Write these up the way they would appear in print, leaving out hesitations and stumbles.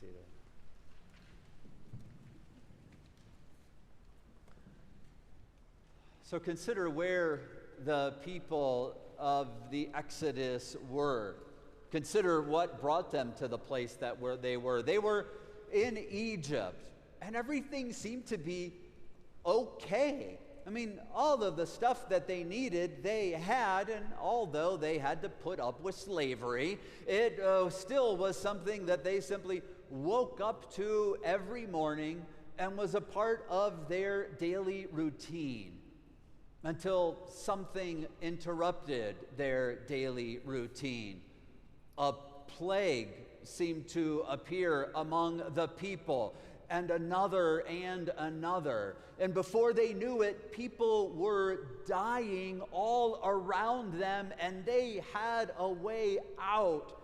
seated. So consider where the people of the Exodus were. Consider what brought them to the place that where they were. They were in Egypt, and everything seemed to be okay. I mean, all of the stuff that they needed, they had, and although they had to put up with slavery, it still was something that they simply woke up to every morning and was a part of their daily routine until something interrupted their daily routine. A plague seemed to appear among the people, and another. And before they knew it, people were dying all around them, and they had a way out.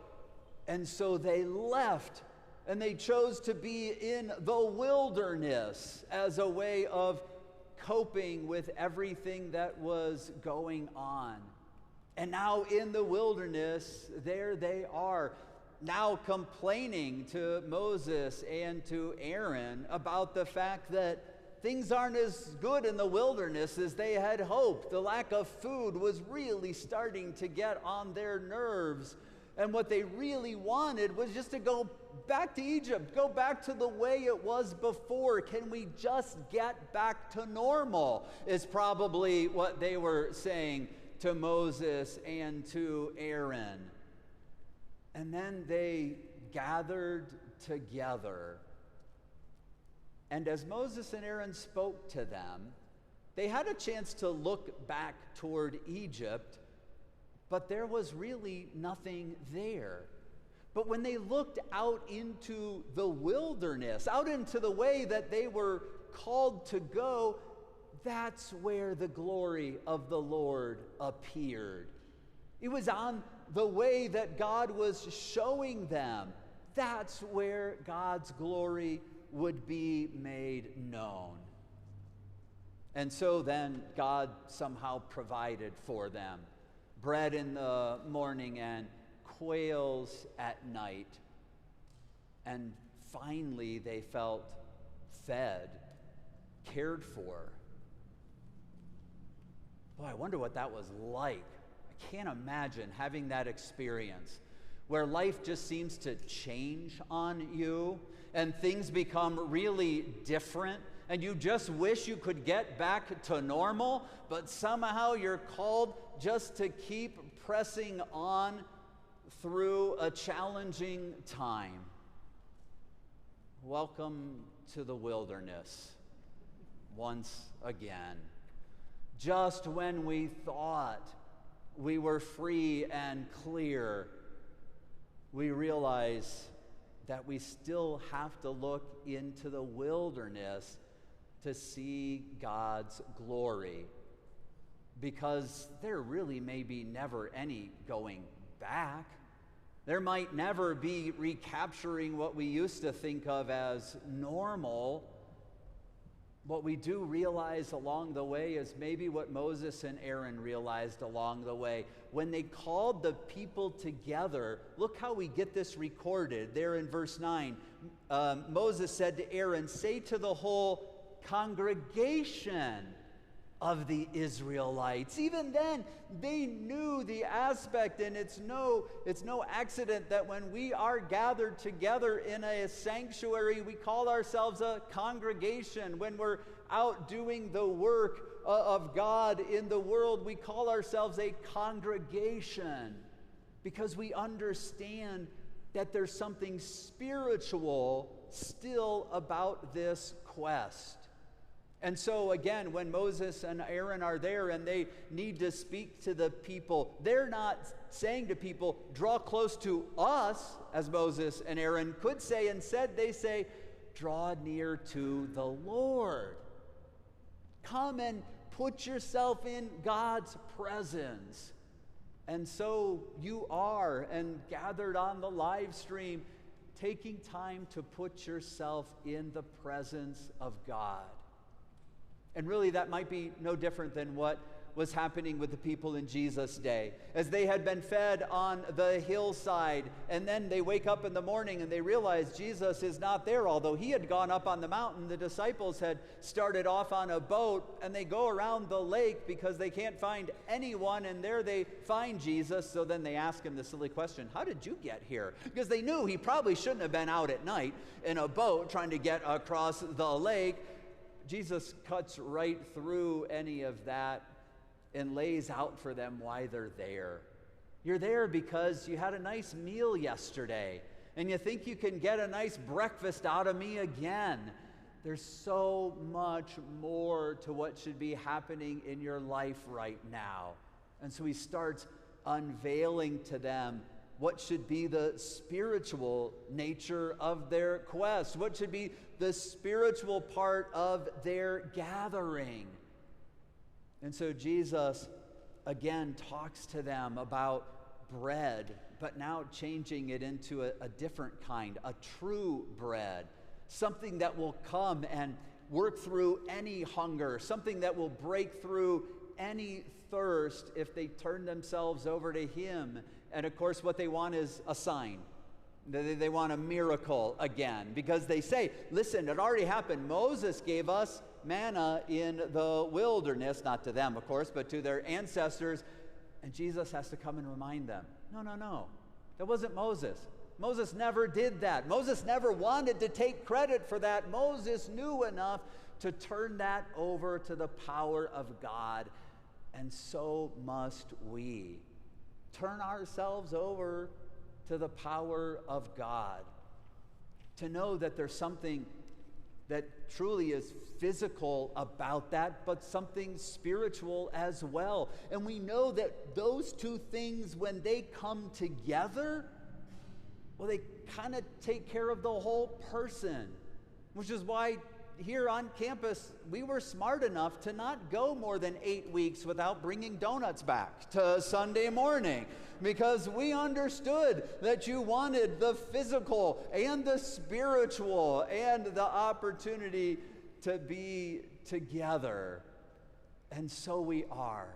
And so they left, and they chose to be in the wilderness as a way of coping with everything that was going on. And now in the wilderness, there they are, now complaining to Moses and to Aaron about the fact that things aren't as good in the wilderness as they had hoped. The lack of food was really starting to get on their nerves. And what they really wanted was just to go back to Egypt, go back to the way it was before. Can we just get back to normal? Is probably what they were saying to Moses and to Aaron. And then they gathered together. And as Moses and Aaron spoke to them, they had a chance to look back toward Egypt, but there was really nothing there. But when they looked out into the wilderness, out into the way that they were called to go, that's where the glory of the Lord appeared. It was on the way that God was showing them. That's where God's glory would be made known. And so then God somehow provided for them bread in the morning and quails at night. And finally they felt fed, cared for. Boy, I wonder what that was like. I can't imagine having that experience where life just seems to change on you and things become really different and you just wish you could get back to normal, but somehow you're called just to keep pressing on through a challenging time. Welcome to the wilderness once again. Just when we thought we were free and clear, we realize that we still have to look into the wilderness to see God's glory, because there really may be never any going back. There might never be recapturing what we used to think of as normal. What we do realize along the way is maybe what Moses and Aaron realized along the way. When they called the people together, look how we get this recorded there in verse 9. Moses said to Aaron, "Say to the whole congregation of the Israelites." Even then, they knew the aspect, and it's no accident that when we are gathered together in a sanctuary, we call ourselves a congregation. When we're out doing the work of God in the world, we call ourselves a congregation, because we understand that there's something spiritual still about this quest. And so again, when Moses and Aaron are there and they need to speak to the people, they're not saying to people, "Draw close to us," as Moses and Aaron could say. Instead, they say, "Draw near to the Lord." Come and put yourself in God's presence. And so you are, and gathered on the live stream, taking time to put yourself in the presence of God. And really, that might be no different than what was happening with the people in Jesus' day. As they had been fed on the hillside, and then they wake up in the morning and they realize Jesus is not there. Although he had gone up on the mountain, the disciples had started off on a boat, and they go around the lake because they can't find anyone, and there they find Jesus. So then they ask him the silly question, how did you get here? Because they knew he probably shouldn't have been out at night in a boat trying to get across the lake. Jesus cuts right through any of that and lays out for them why they're there. You're there because you had a nice meal yesterday, and you think you can get a nice breakfast out of me again. There's so much more to what should be happening in your life right now. And so he starts unveiling to them what should be the spiritual nature of their quest, what should be the spiritual part of their gathering. And so Jesus again talks to them about bread, but now changing it into a different kind, a true bread, something that will come and work through any hunger, something that will break through any thirst if they turn themselves over to him. And of course, what they want is a sign. They want a miracle again, because they say, listen, it already happened. Moses gave us manna in the wilderness, not to them, of course, but to their ancestors. And Jesus has to come and remind them, no, that wasn't Moses. Moses never did that. Moses never wanted to take credit for that. Moses knew enough to turn that over to the power of God. And so must we turn ourselves over to the power of God, to know that there's something that truly is physical about that, but something spiritual as well. And we know that those two things, when they come together, well, they kind of take care of the whole person, which is why here on campus, we were smart enough to not go more than 8 weeks without bringing donuts back to Sunday morning, because we understood that you wanted the physical and the spiritual and the opportunity to be together. And so we are.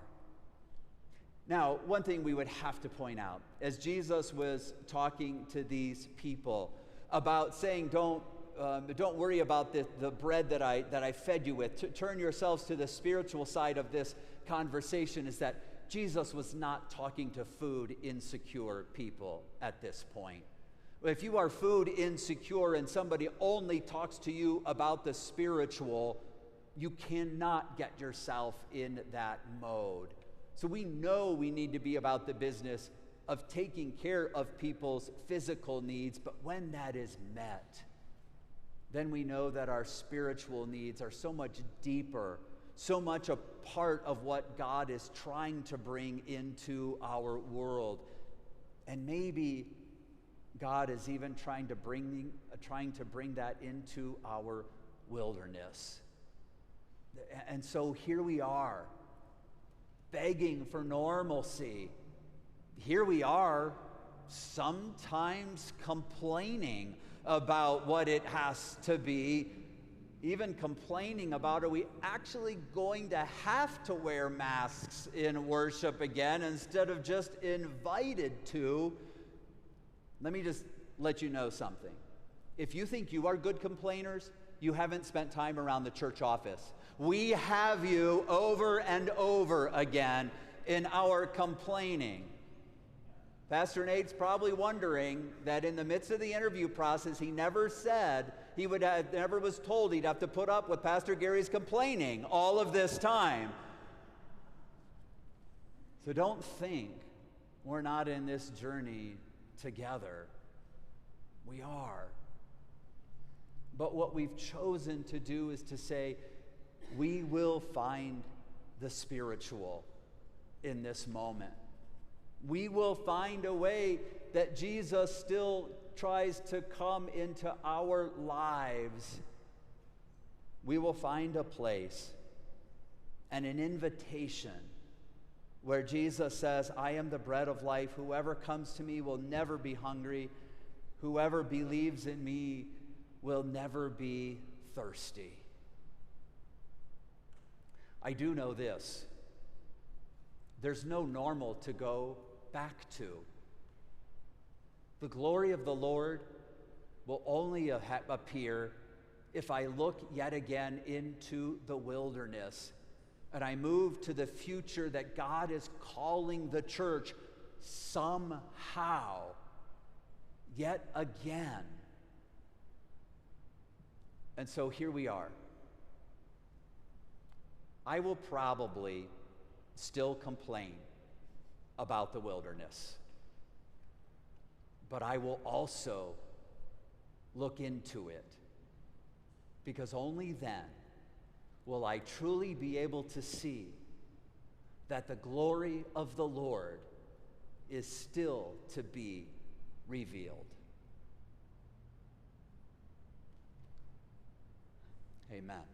Now, one thing we would have to point out, as Jesus was talking to these people about saying, don't worry about the bread that I fed you with. Turn yourselves to the spiritual side of this conversation, is that Jesus was not talking to food insecure people at this point. If you are food insecure and somebody only talks to you about the spiritual, you cannot get yourself in that mode. So we know we need to be about the business of taking care of people's physical needs, but when that is met, then we know that our spiritual needs are so much deeper, so much a part of what God is trying to bring into our world. And maybe God is even trying to bring that into our wilderness. And so here we are, begging for normalcy. Here we are, sometimes complaining about what it has to be, even complaining about, are we actually going to have to wear masks in worship again instead of just invited to? Let me just let you know something. If you think you are good complainers, you haven't spent time around the church office. We have you over and over again in our complaining. Pastor Nate's probably wondering that in the midst of the interview process, he never said never was told he'd have to put up with Pastor Gary's complaining all of this time. So don't think we're not in this journey together. We are. But what we've chosen to do is to say, we will find the spiritual in this moment. We will find a way that Jesus still tries to come into our lives. We will find a place and an invitation where Jesus says, I am the bread of life. Whoever comes to me will never be hungry. Whoever believes in me will never be thirsty. I do know this. there's no normal to go back to. The glory of the Lord will only appear if I look yet again into the wilderness and I move to the future that God is calling the church somehow, yet again. And so here we are. I will probably still complain about the wilderness, but I will also look into it, because only then will I truly be able to see that the glory of the Lord is still to be revealed. Amen.